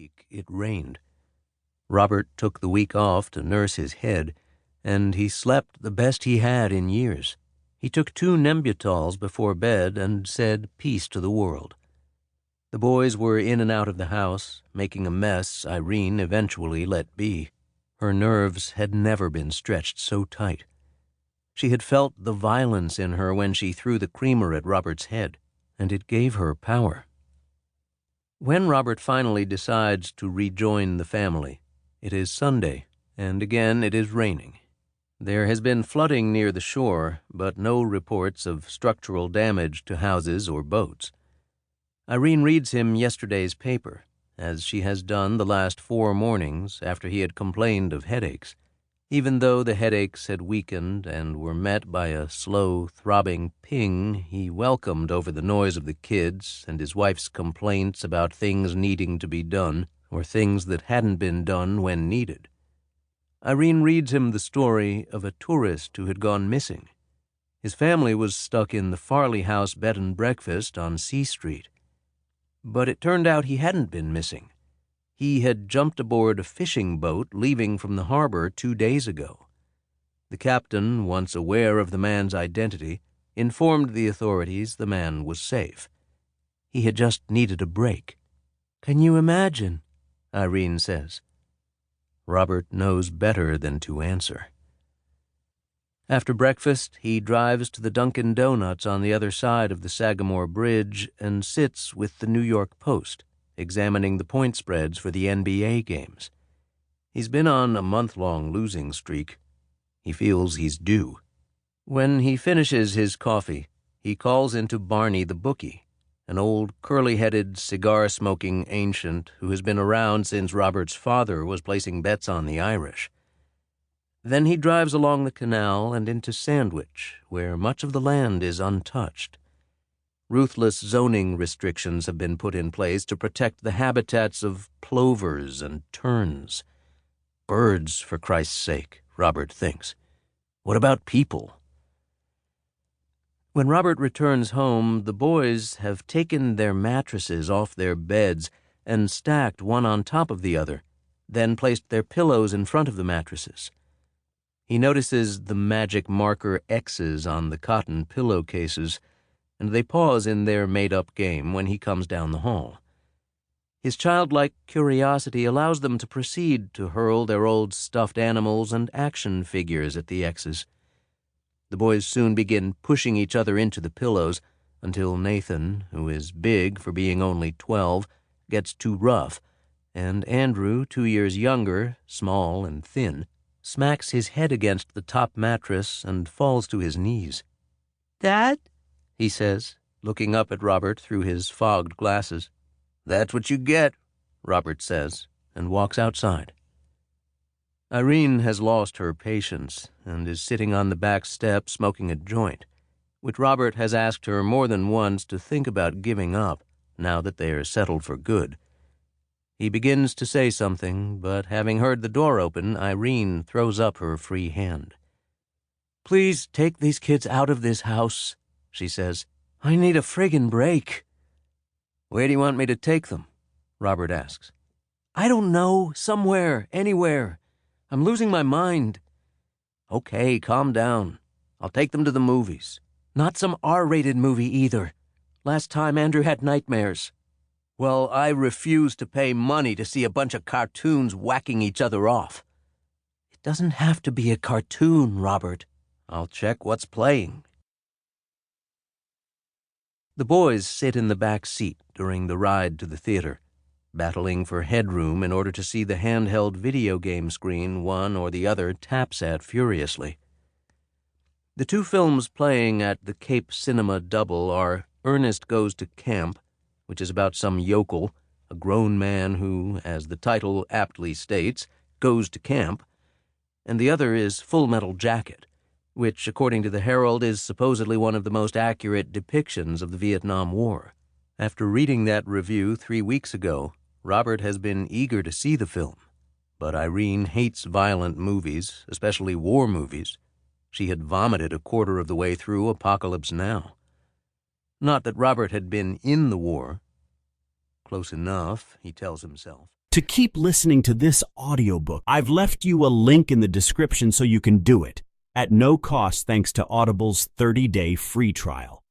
week, it rained. Robert took the week off to nurse his head, and he slept the best he had in years. He took 2 Nembutols before bed and said peace to the world. The boys were in and out of the house, making a mess Irene eventually let be. Her nerves had never been stretched so tight. She had felt the violence in her when she threw the creamer at Robert's head, and it gave her power. When Robert finally decides to rejoin the family, it is Sunday, and again it is raining. There has been flooding near the shore, but no reports of structural damage to houses or boats. Irene reads him yesterday's paper, as she has done the last 4 mornings after he had complained of headaches. Even though the headaches had weakened and were met by a slow, throbbing ping he welcomed over the noise of the kids and his wife's complaints about things needing to be done, or things that hadn't been done when needed. Irene reads him the story of a tourist who had gone missing. His family was stuck in the Farley House bed and breakfast on C Street. But it turned out he hadn't been missing. He had jumped aboard a fishing boat leaving from the harbor 2 days ago. The captain, once aware of the man's identity, informed the authorities the man was safe. He had just needed a break. "Can you imagine?" Irene says. Robert knows better than to answer. After breakfast, he drives to the Dunkin' Donuts on the other side of the Sagamore Bridge and sits with the New York Post, examining the point spreads for the NBA games. He's been on a month-long losing streak. He feels he's due. When he finishes his coffee, he calls into Barney the bookie, an old curly-headed, cigar-smoking ancient who has been around since Robert's father was placing bets on the Irish. Then he drives along the canal and into Sandwich, where much of the land is untouched. Ruthless zoning restrictions have been put in place to protect the habitats of plovers and terns. Birds, for Christ's sake, Robert thinks. What about people? When Robert returns home, the boys have taken their mattresses off their beds and stacked one on top of the other, then placed their pillows in front of the mattresses. He notices the magic marker X's on the cotton pillowcases, and they pause in their made-up game when he comes down the hall. His childlike curiosity allows them to proceed to hurl their old stuffed animals and action figures at the X's. The boys soon begin pushing each other into the pillows until Nathan, who is big for being only 12, gets too rough, and Andrew, 2 years younger, small and thin, smacks his head against the top mattress and falls to his knees. "Dad?" he says, looking up at Robert through his fogged glasses. "That's what you get," Robert says, and walks outside. Irene has lost her patience and is sitting on the back step smoking a joint, which Robert has asked her more than once to think about giving up now that they are settled for good. He begins to say something, but having heard the door open, Irene throws up her free hand. "Please take these kids out of this house," she says. "I need a friggin' break." "Where do you want me to take them?" Robert asks. "I don't know. Somewhere. Anywhere. I'm losing my mind." "Okay, calm down. I'll take them to the movies." "Not some R-rated movie either. Last time Andrew had nightmares." "Well, I refuse to pay money to see a bunch of cartoons whacking each other off." "It doesn't have to be a cartoon, Robert." "I'll check what's playing." The boys sit in the back seat during the ride to the theater, battling for headroom in order to see the handheld video game screen one or the other taps at furiously. The 2 films playing at the Cape Cinema Double are Ernest Goes to Camp, which is about some yokel, a grown man who, as the title aptly states, goes to camp, and the other is Full Metal Jacket, which, according to the Herald, is supposedly one of the most accurate depictions of the Vietnam War. After reading that review 3 weeks ago, Robert has been eager to see the film, but Irene hates violent movies, especially war movies. She had vomited a quarter of the way through Apocalypse Now. Not that Robert had been in the war. Close enough, he tells himself. To keep listening to this audiobook, I've left you a link in the description so you can do it, at no cost thanks to Audible's 30-day free trial.